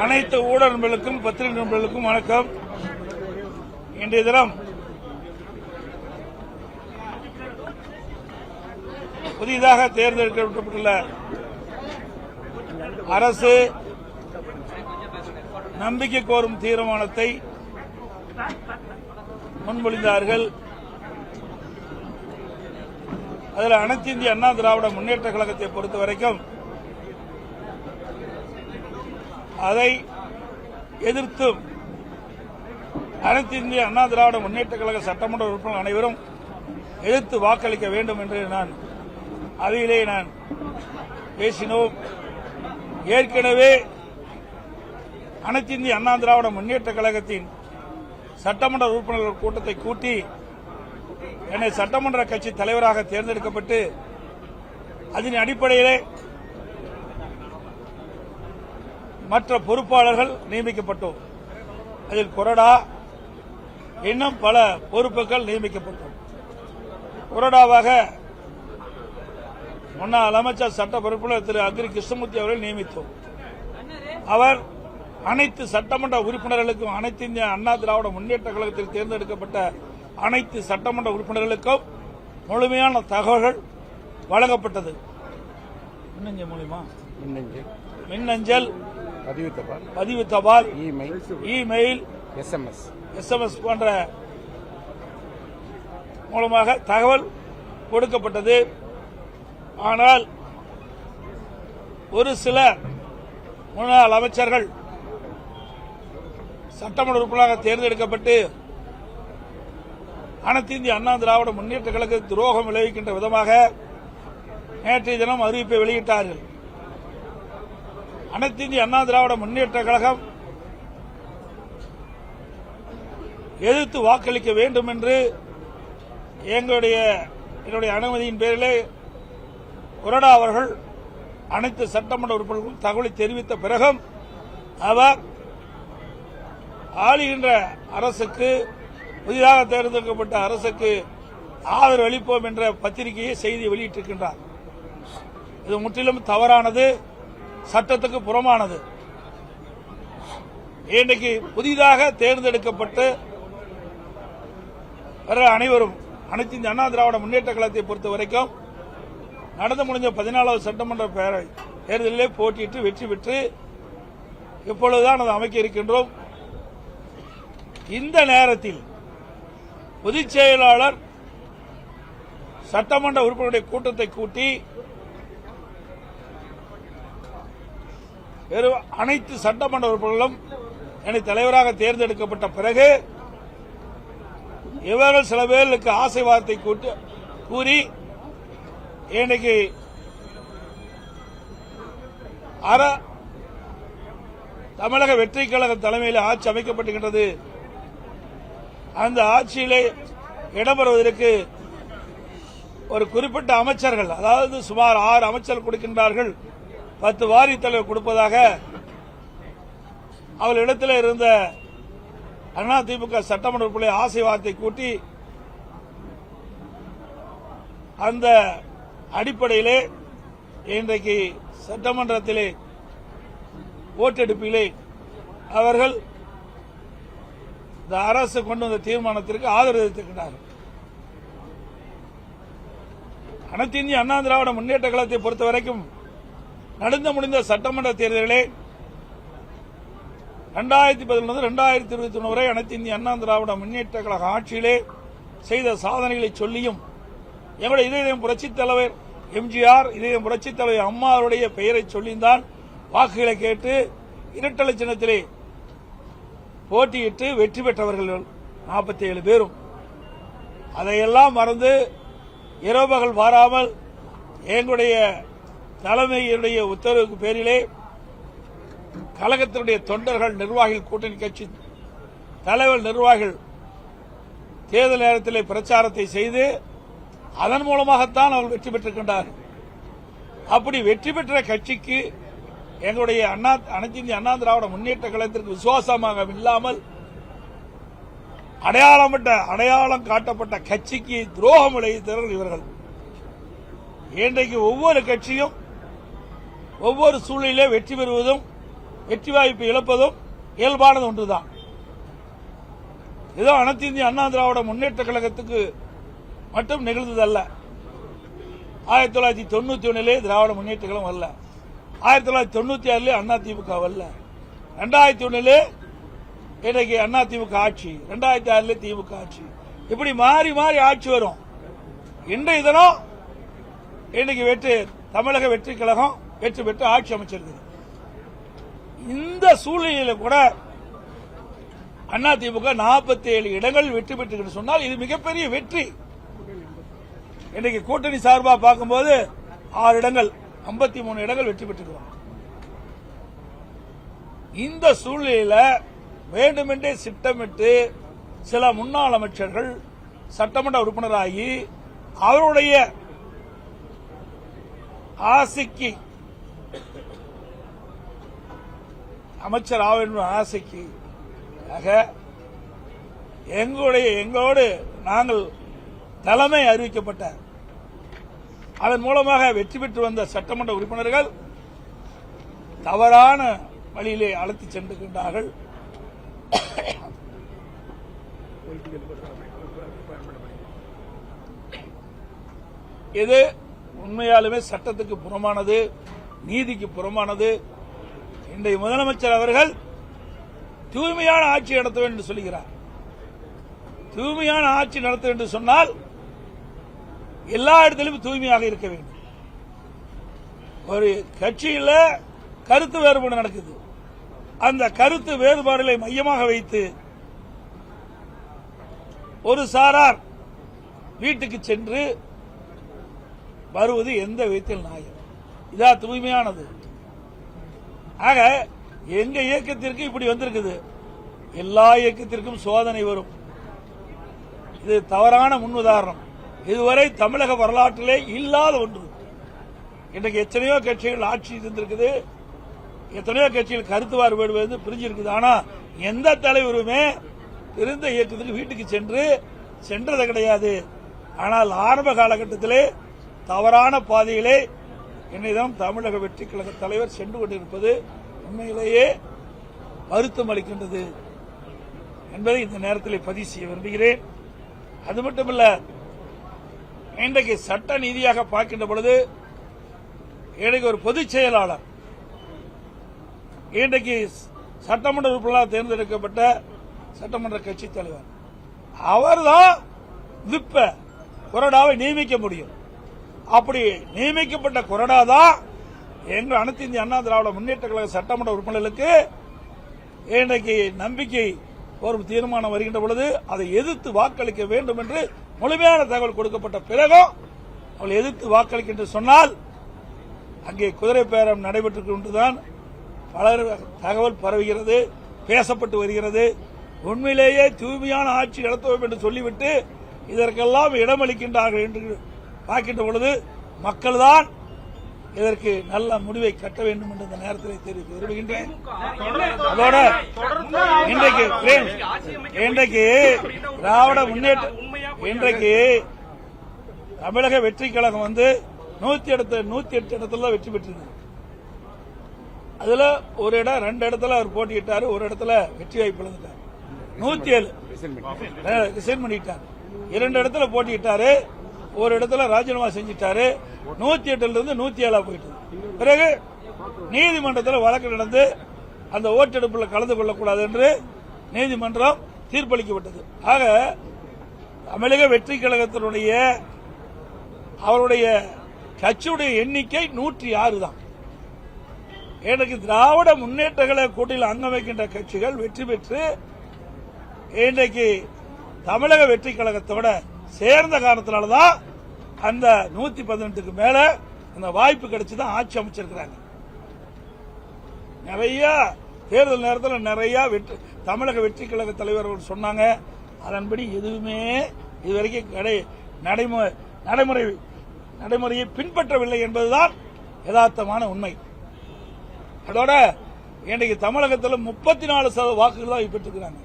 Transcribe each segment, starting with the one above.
அனைத்து ஊடக நண்பர்களுக்கும் பத்திரிகை நண்பர்களுக்கும் வணக்கம். இன்றைய தினம் புதிதாக தேர்ந்தெடுக்கப்பட்டுள்ள அரசு நம்பிக்கை கோரும் தீர்மானத்தை முன்மொழிந்தார்கள். அதில் அனைத்து இந்திய அண்ணா திராவிட முன்னேற்ற கழகத்தை பொறுத்தவரைக்கும் அதை எதிர்த்தும் அனைத்து இந்திய அண்ணா திராவிட முன்னேற்ற கழக சட்டமன்ற உறுப்பினர்கள் அனைவரும் எதிர்த்து வாக்களிக்க வேண்டும் என்று அவையிலே நான் பேசினோம். ஏற்கனவே அனைத்து இந்திய அண்ணா திராவிட முன்னேற்ற கழகத்தின் சட்டமன்ற உறுப்பினர்கள் கூட்டத்தை கூட்டி என்னை சட்டமன்ற கட்சி தலைவராக தேர்ந்தெடுக்கப்பட்டு அதன் அடிப்படையிலே மற்ற பொறுப்பாளர்கள் நியமிக்கப்பட்டோம். அதில் கொறடா இன்னும் பல பொறுப்புகள் நியமிக்கப்பட்டோம். கொறடாவாக முன்னாள் அமைச்சர் சட்ட பொறுப்பாளர் திரு அக்ரி கிருஷ்ணமூர்த்தி அவர்கள் நியமித்தோம். அவர் அனைத்து சட்டமன்ற உறுப்பினர்களுக்கும் அனைத்து இந்திய அண்ணா திராவிட முன்னேற்ற கழகத்தில் தேர்ந்தெடுக்கப்பட்ட அனைத்து சட்டமன்ற உறுப்பினர்களுக்கும் முழுமையான தகவல்கள் வழங்கப்பட்டது. மின்னஞ்சல் மூலமா மின்னஞ்சல், பதிவு தபால், இமெயில், எஸ்எம்எஸ் போன்ற மூலமாக தகவல் கொடுக்கப்பட்டது. ஆனால் ஒரு சில முன்னாள் அமைச்சர்கள் சட்டமன்ற உறுப்பினராக தேர்ந்தெடுக்கப்பட்டு அனைத்து இந்திய அண்ணா திராவிட முன்னேற்ற கழக துரோகம் விளைவிக்கின்ற விதமாக நேற்றைய தினம் அறிவிப்பை வெளியிட்டார்கள். அனைத்து இந்திய அண்ணா திராவிட முன்னேற்ற கழகம் எதிர்த்து வாக்களிக்க வேண்டும் என்று என்னுடைய அனுமதியின் பேரிலே கொறடா அவர்கள் அனைத்து சட்டமன்ற உறுப்பினர்களுக்கும் தகவலை தெரிவித்த பிறகும் அவர் ஆளுகின்ற அரசுக்கு, புதிதாக தேர்ந்தெடுக்கப்பட்ட அரசுக்கு ஆதரவு அளிப்போம் என்ற பத்திரிகையை செய்தி வெளியிட்டிருக்கின்றார். இது முற்றிலும் தவறானது, சட்டத்துக்கு புறமானது. இன்றைக்கு புதிதாக தேர்ந்தெடுக்கப்பட்டு வர அனைவரும் அனைத்து இந்திய அண்ணா திராவிட முன்னேற்ற கழகத்தை பொறுத்த வரைக்கும் நடந்து முடிஞ்ச 14வது சட்டமன்ற பேரவை தேர்தலிலே போட்டியிட்டு வெற்றி பெற்று இப்பொழுதுதான் அதை அமைக்க இருக்கின்றோம். இந்த நேரத்தில் பொதுச் செயலாளர் சட்டமன்ற உறுப்பினருடைய கூட்டத்தை கூட்டி அனைத்து சட்டமன்ற உறுப்பினர்களும் என்னை தலைவராக தேர்ந்தெடுக்கப்பட்ட பிறகு இவர்கள் சில பேருக்கு ஆசை வார்த்தை கூறி இன்னைக்கு தமிழக வெற்றி கழக தலைமையில் ஆட்சி அமைக்கப்பட்டுகின்றது. அந்த ஆட்சியிலே இடம்பெறுவதற்கு ஒரு குறிப்பிட்ட அமைச்சர்கள், அதாவது சுமார் 6 அமைச்சர்கள் கொடுக்கின்றார்கள், 10 வாரிய தலைவர் கொடுப்பதாக அவர்களிடத்தில் இருந்த அதிமுக சட்டமன்ற உறுப்பினர்களை ஆசை வார்த்தை கூட்டி அந்த அடிப்படையிலே இன்றைக்கு சட்டமன்றத்திலே ஓட்டெடுப்பிலே அவர்கள் இந்த அரசு கொண்டு வந்த தீர்மானத்திற்கு ஆதரவு தெரிவித்திருக்கிறார்கள். அனைத்து இந்திய அண்ணா திராவிட முன்னேற்ற கழகத்தை பொறுத்தவரைக்கும் நடந்து முடிந்த சட்டமன்ற தேர்தலிலே 2011 2021 வரை அனைத்து இந்திய அண்ணா திராவிட முன்னேற்ற கழக ஆட்சியிலே செய்த சாதனைகளை சொல்லியும் எங்களுடைய இதயம் புரட்சித் தலைவர் எம்ஜிஆர், இதயம் புரட்சித் தலைவர் அம்மா அவருடைய பெயரை சொல்லித்தான் வாக்குகளை கேட்டு இரட்டலை சின்னத்திலே போட்டியிட்டு வெற்றி பெற்றவர்கள் 47 பேரும். அதையெல்லாம் மறந்து இரவு பகல் வாராமல் எங்களுடைய தலைமையுடைய உத்தரவுக்கு பேரிலே கழகத்தினுடைய தொண்டர்கள், நிர்வாகிகள், கூட்டணி கட்சி தலைவர் நிர்வாகிகள் தேர்தல் நேரத்திலே பிரச்சாரத்தை செய்து அதன் மூலமாகத்தான் அவர்கள் வெற்றி பெற்றிருக்கின்றார்கள். அப்படி வெற்றி பெற்ற கட்சிக்கு எங்களுடைய அனைத்து இந்திய அண்ணா திராவிட முன்னேற்ற கழகத்திற்கு விசுவாசமாக இல்லாமல் அடையாளம் காட்டப்பட்ட கட்சிக்கு துரோகம் விளைவித்தவர்கள் இவர்கள். இன்றைக்கு ஒவ்வொரு கட்சியும் ஒவ்வொரு சூழலிலே வெற்றி பெறுவதும் வெற்றி வாய்ப்பு இழப்பதும் இயல்பானது ஒன்றுதான். ஏதோ அனைத்து இந்திய அண்ணா திராவிட முன்னேற்ற கழகத்துக்கு மட்டும் நிகழ்ந்ததல்ல. 1991 திராவிட முன்னேற்ற கழகம் அல்ல, 1996 அதிமுக அல்ல, 2001 இன்றைக்கு அதிமுக ஆட்சி, 2006 திமுக ஆட்சி, இப்படி மாறி மாறி ஆட்சி வரும். இன்றைய தினம் இன்னைக்கு தமிழக வெற்றி கழகம் வெற்றி பெற்று ஆட்சி அமைச்சிருக்கு. இந்த சூழ்நிலையில கூட அதிமுக 47 இடங்கள் வெற்றி பெற்று சொன்னால் இது மிகப்பெரிய வெற்றி. இன்னைக்கு கூட்டணி சார்பாக பார்க்கும்போது 6 இடங்கள் 53 இடங்கள் வெற்றி பெற்றிருக்கிறோம். இந்த சூழ்நிலையில வேண்டுமென்றே திட்டமிட்டு சில முன்னாள் அமைச்சர்கள் சட்டமன்ற உறுப்பினராகி அவருடைய ஆசைக்கு அமைச்சர் ஆக ஆசைக்கு எங்களோடு நாங்கள் தலைமை அறிவிக்கப்பட்ட அதன் மூலமாக வெற்றி பெற்று வந்த சட்டமன்ற உறுப்பினர்கள் தவறான வழியிலே அழைத்து சென்றிருக்கின்றார்கள். இது உண்மையாலுமே சட்டத்துக்கு புறமானது, நீதிக்கு புறமானது. இன்றைய முதலமைச்சர் அவர்கள் தூய்மையான ஆட்சி நடத்த வேண்டும் என்று சொல்கிறார். தூய்மையான ஆட்சி நடத்த வேண்டும் என்று சொன்னால் எல்லா இடத்திலும் தூய்மையாக இருக்க வேண்டும். ஒரு கட்சியில் கருத்து வேறுபாடு நடக்குது, அந்த கருத்து வேறுபாடுகளை மையமாக வைத்து ஒரு சாரார் வீட்டுக்கு சென்று வருவது எந்த விதத்தில் நியாயம்? இதா தூய்மையானது? ஆக எங்க இயக்கத்திற்கு இப்படி வந்திருக்குது, எல்லா இயக்கத்திற்கும் சோதனை வரும். இது தவறான முன்னுதாரணம். இதுவரை தமிழக வரலாற்றிலே இல்லாத ஒன்று. இன்றைக்கு எத்தனையோ கட்சிகள் ஆட்சி இருந்திருக்குது, எத்தனையோ கட்சிகள் கருத்து வேறுபாடு பிரிஞ்சிருக்குது. ஆனா எந்த தலைவருமே இருந்த இயக்கத்துக்கு வீட்டுக்கு சென்றது கிடையாது. ஆனால் ஆரம்ப காலகட்டத்திலே தவறான பாதையிலே என்னிடம் தமிழக வெற்றி கழக தலைவர் சென்று கொண்டிருப்பது உண்மையிலேயே வருத்தம் அளிக்கின்றது என்பதை இந்த நேரத்தில் பதிவு செய்ய விரும்புகிறேன். அது மட்டுமல்ல, இன்றைக்கு சட்ட நீதியாக பார்க்கின்ற பொழுது இன்றைக்கு ஒரு பொதுச் செயலாளர், இன்றைக்கு சட்டமன்ற உறுப்பினராக தேர்ந்தெடுக்கப்பட்ட சட்டமன்ற கட்சி தலைவர், அவர்தான் விப்ப கொறடாவை நியமிக்க முடியும். அப்படி நியமிக்கப்பட்ட கொறடா தான் எங்கள் அனைத்து இந்திய அண்ணா திராவிட முன்னேற்ற கழக சட்டமன்ற உறுப்பினர்களுக்கு இன்றைக்கு நம்பிக்கை ஒரு தீர்மானம் வருகின்ற பொழுது அதை எதிர்த்து வாக்களிக்க வேண்டும் என்று முழுமையான தகவல் கொடுக்கப்பட்ட பிறகும் அவர்கள் எதிர்த்து வாக்களிக்க என்று சொன்னால் அங்கே குதிரை பேரம் நடைபெற்றுக் கொண்டுதான் பலர் தகவல் பரவுகிறது, பேசப்பட்டு வருகிறது. உண்மையிலேயே தூய்மையான ஆட்சி நடத்துவோம் என்று சொல்லிவிட்டு இதற்கெல்லாம் இடமளிக்கின்றார்கள் என்று பார்க்கின்ற பொழுது மக்கள் தான் இதற்கு நல்ல முடிவை கட்ட வேண்டும் என்று இந்த நேரத்தில் தெரிவிக்க விரும்புகின்றேன். அதோட இன்றைக்கு திராவிட முன்னேற்ற இன்றைக்கு தமிழக வெற்றி கழகம் 108 இடத்துல வெற்றி பெற்றிருக்கு. அதுல ஒரு இடம் 2 இடத்துல அவர் போட்டியிட்டாரு, ஒரு இடத்துல வெற்றி வாய்ப்பு இழந்துட்டார். 107 ரிசைன் பண்ணிட்டார். 2 இடத்துல போட்டியிட்டாரு, ஒரு இடத்துல ராஜினாமா செஞ்சிட்டாரு. 108 இருந்து 107 போயிட்டு பிறகு நீதிமன்றத்தில் வழக்கு நடந்து அந்த ஓட்டெடுப்பில் கலந்து கொள்ளக்கூடாது என்று நீதிமன்றம் தீர்ப்பளிக்கப்பட்டது. ஆக தமிழக வெற்றி கழகத்தினுடைய அவருடைய கட்சியுடைய எண்ணிக்கை 106 தான். எனக்கு திராவிட முன்னேற்ற கழக கூட்டணியில் அங்கம் வைக்கின்ற கட்சிகள் வெற்றி பெற்று இன்றைக்கு தமிழக வெற்றி கழகத்தோட சேர்ந்த காரணத்தினால்தான் அந்த 118க்கு மேல அந்த வாய்ப்பு கிடைச்சுதான் ஆட்சி அமைச்சிருக்கிறாங்க. நிறைய தேர்தல் நேரத்தில் நிறைய தமிழக வெற்றி கழக தலைவர்கள் சொன்னாங்க. அதன்படி எதுவுமே இதுவரைக்கும் நடைமுறையை பின்பற்றவில்லை என்பதுதான் யதார்த்தமான உண்மை. அதோட இன்றைக்கு தமிழகத்தில் 34% வாக்குகள் தான் பெற்றிருக்கிறாங்க.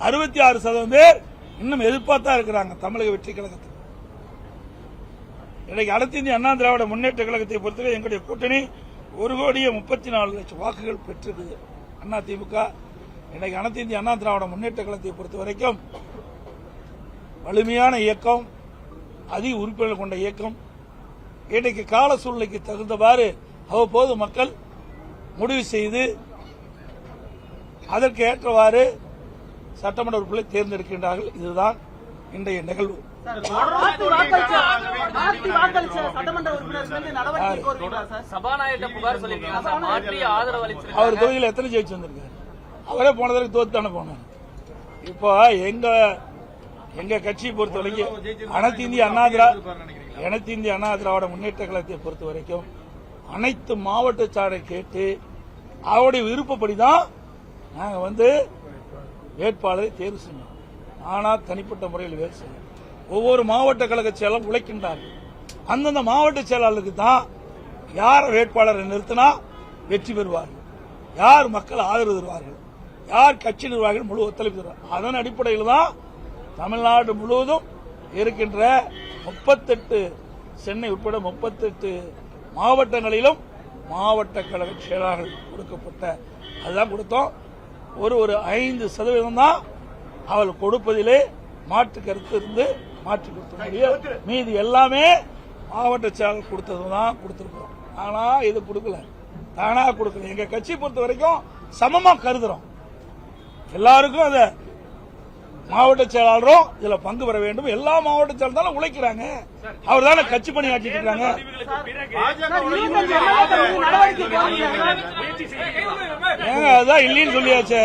66% பேர் இன்னும் எதிர்பார்த்தா இருக்கிறாங்க தமிழக வெற்றி கழகத்தில். இன்னைக்கு அனைத்து இந்திய அண்ணா திராவிட முன்னேற்ற கழகத்தை பொறுத்தவரை எங்களுடைய கூட்டணி 1,34,00,000 வாக்குகள் பெற்றிருக்குது அதிமுக. இன்னைக்கு அனைத்து இந்திய அண்ணா திராவிட முன்னேற்ற கழகத்தை பொறுத்த வரைக்கும் வலிமையான இயக்கம், அதிக உறுப்பினர்கள் கொண்ட இயக்கம். இன்றைக்கு கால சூழ்நிலைக்கு தகுந்தவாறு அவ்வப்போது மக்கள் முடிவு செய்து அதற்கு ஏற்றவாறு சட்டமன்ற உறுப்பினர்களை தேர்ந்தெடுக்கின்றார்கள். இதுதான் இன்றைய நிகழ்வு. அவர் தொகுதியில் எத்தனை ஜெயிச்சு வந்திருக்காரு? அவரே போனதற்கு தோத்து தானே போனார். இப்போ எங்க கட்சியை பொறுத்த வரைக்கும் அனைத்து இந்திய அண்ணா திராவிட முன்னேற்ற கழகத்தை பொறுத்த வரைக்கும் அனைத்து மாவட்ட சாரை கேட்டு அவருடைய விருப்பப்படிதான் நாங்க வேட்பாளரை தேர்வு செய்யணும். ஆனா தனிப்பட்ட முறையில் வேறு செய்யணும். ஒவ்வொரு மாவட்ட கழக செயலும் உழைக்கின்றார்கள். அந்தந்த மாவட்ட செயலாளருக்கு தான் யார் வேட்பாளரை நிறுத்தினா வெற்றி பெறுவார்கள், யார் மக்கள் ஆதரவு தருவார்கள், யார் கட்சி நிர்வாகிகள் முழு ஒத்துழைப்பு தருவார்கள். அதன் அடிப்படையில் தான் தமிழ்நாடு முழுவதும் இருக்கின்ற 38 சென்னை உட்பட 38 மாவட்டங்களிலும் மாவட்ட கழக செயலாளர்கள் கொடுக்கப்பட்ட அதுதான் கொடுத்தோம். ஒரு 5% தான் அவள் கொடுப்பதிலே மாற்று கருத்து இருந்து மாற்றி கொடுத்த மீதி எல்லாமே மாவட்ட செயலாளர் கொடுத்ததுதான் கொடுத்திருக்கிறோம். ஆனா இது கொடுக்கல, தானா கொடுக்கல. எங்க கட்சி பொறுத்த வரைக்கும் சமமா கருதுறோம். எல்லாருக்கும் அத மாவட்ட செயலாளரும் இதுல பங்கு பெற வேண்டும். எல்லா மாவட்ட செயலாளரும் உழைக்கிறாங்க. அவர் தானே கட்சி பணி ஆற்றிட்டு இருக்காங்க. அதுதான் இல்லைன்னு சொல்லியாச்சு.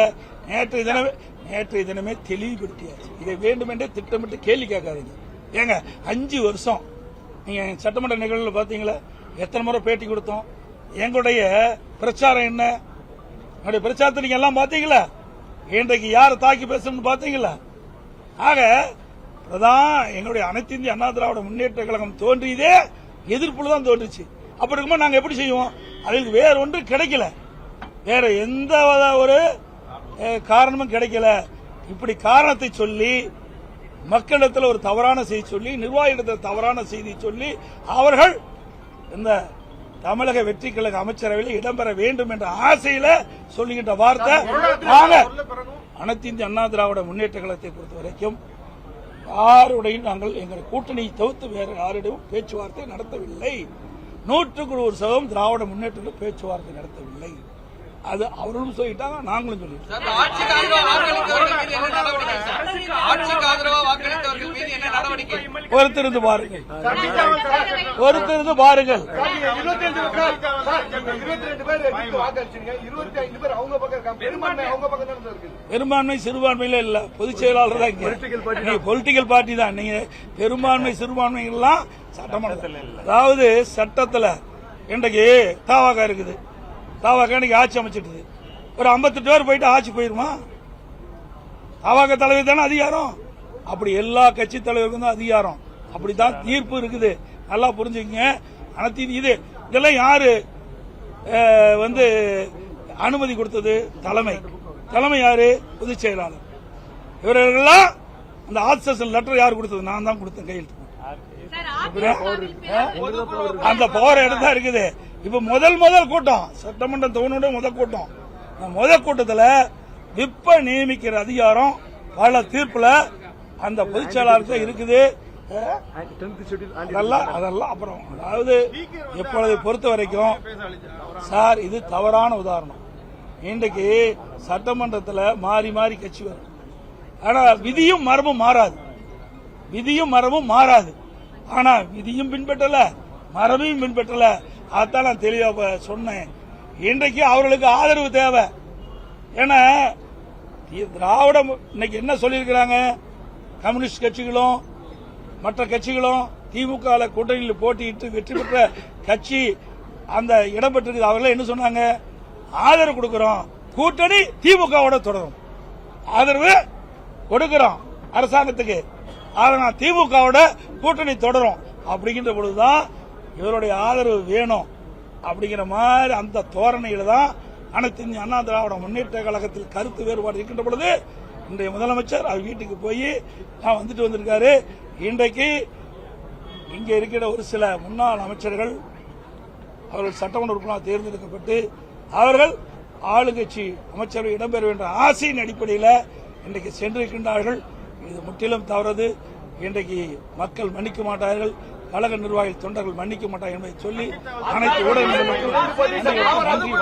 நேற்று தினமே தெளிவுபடுத்தியாச்சு. இதை வேண்டுமென்றே திட்டமிட்டு கேள்வி கேட்காதீங்க. ஏங்க 5 வருஷம் நீங்க சட்டமன்ற நிகழ்வுல பாத்தீங்களா? எத்தனை முறை பேட்டி கொடுத்தோம்? எங்களுடைய பிரச்சாரம் என்ன? என்னுடைய பிரச்சாரத்தை நீங்க எல்லாம் பாத்தீங்களா? இன்றைக்கு யாரை தாக்கி பேசணும்னு பாத்தீங்களா? ஆக எங்களுடைய அனைத்து இந்திய அண்ணா திராவிட முன்னேற்ற கழகம் தோன்றியதே எதிர்ப்புல தான் தோன்றுச்சு. அப்படி இருக்கும்போது நாங்க எப்படி செய்வோம்? அதுக்கு வேற ஒன்று கிடைக்கல, வேற எந்த ஒரு காரணமும் கிடைக்கல. இப்படி காரணத்தை சொல்லி மக்களிடத்தில் ஒரு தவறான செய்தி சொல்லி, நிர்வாகிடத்தில் தவறான செய்தி சொல்லி அவர்கள் இந்த தமிழக வெற்றி கழக அமைச்சரவையில் இடம்பெற வேண்டும் என்ற ஆசையில சொல்லுகின்ற வார்த்தை. அனைத்து இந்திய அண்ணா திராவிட முன்னேற்ற கழகத்தை பொறுத்த வரைக்கும் யாருடையும் நாங்கள் எங்கள் கூட்டணியை தவிர்த்து வேறு யாரிடம் பேச்சுவார்த்தை நடத்தவில்லை. 100% திராவிட முன்னேற்ற பேச்சுவார்த்தை நடத்தவில்லை. அது அவர்களும் சொல்லிட்டாங்க, நாங்களும் சொல்லிட்டோம். பொறுத்திருந்து பாருங்கள். பெரும்பான்மை சிறுபான்மையில இல்ல, பொதுச் செயலாளர் தான். பொலிட்டிக்கல் பார்ட்டி தான். நீங்க பெரும்பான்மை சிறுபான்மை எல்லாம் சட்டமன்றத்தில், அதாவது சட்டத்தில் இன்றைக்கு தாவாக இருக்குது. தாவாக இன்னைக்கு ஆட்சி அமைச்சிட்டு ஒரு 58 பேர் போயிட்டு ஆட்சி போயிருமா? தாவாக தலைவர் தானே அதிகாரம். அப்படி எல்லா கட்சி தலைவருக்கும் தான் அதிகாரம். அப்படித்தான் தீர்ப்பு இருக்குது. நல்லா புரிஞ்சுக்கங்க. அனைத்து இதெல்லாம் யாரு அனுமதி கொடுத்தது? தலைமை யாரு? பொதுச் செயலாளர். இவர்களெல்லாம் அந்த ஆப்சன் லெட்டர் யார் கொடுத்தது? நான் தான் கொடுத்தேன் கையெழுத்து. அந்த பவர் இடம் தான் இருக்குது. இப்ப முதல் கூட்டம் சட்டமன்றம் தோணுடைய முதல் கூட்டம். முதல் கூட்டத்தில் விப்ப நியமிக்கிற அதிகாரம் பல தீர்ப்புல அந்த பொதுச் செயலாளர் இருக்குது. அதெல்லாம் அப்புறம் அதாவது எப்பொழுதை பொறுத்த வரைக்கும் சார் இது தவறான உதாரணம். இன்றைக்கு சட்டமன்றத்தில் மாறி மாறி கட்சி வரும். ஆனா விதியும் மரபும் மாறாது. ஆனா விதியும் பின்பற்றல, மரபையும் பின்பற்றல. அதான் நான் தெளிவா சொன்னேன். இன்றைக்கு அவர்களுக்கு ஆதரவு தேவை. ஏன்னா திராவிடம் இன்னைக்கு என்ன சொல்லியிருக்கிறாங்க? கம்யூனிஸ்ட் கட்சிகளும் மற்ற கட்சிகளும் திமுக கூட்டணியில் போட்டியிட்டு வெற்றி பெற்ற கட்சி அந்த இடம் பெற்றிருக்கு. அவர்கள் என்ன சொன்னாங்க? ஆதரவு கொடுக்கிறோம், கூட்டணி திமுகவோட தொடரும், ஆதரவு கொடுக்கிறோம் அரசாங்கத்துக்கு, அதனால் திமுகவோட கூட்டணி தொடரும். அப்படிங்கிற பொழுதுதான் இவருடைய ஆதரவு வேணும். அப்படிங்கிற மாதிரி அந்த தோரணையில தான் அனைத்து இந்திய அண்ணா திராவிட முன்னேற்ற கழகத்தில் கருத்து வேறுபாடு இருக்கின்ற பொழுது இன்றைய முதலமைச்சர் அவர் வீட்டுக்கு போய் நான் வந்திருக்காரு. இன்றைக்கு இங்கே இருக்கிற ஒரு சில முன்னாள் அமைச்சர்கள் அவர்கள் சட்டமன்ற உறுப்பினராக தேர்ந்தெடுக்கப்பட்டு அவர்கள் ஆளுங்கட்சி அமைச்சரவை இடம்பெற வேண்டிய ஆசையின் அடிப்படையில் இன்றைக்கு சென்றிருக்கின்றார்கள். இது முற்றிலும் தவறது. இன்றைக்கு மக்கள் மன்னிக்க மாட்டார்கள், கழக நிர்வாகிகள் தொண்டர்கள் மன்னிக்க மாட்டார்கள் என்பதை சொல்லி அனைத்து ஊடகங்களுக்கும் நன்றி.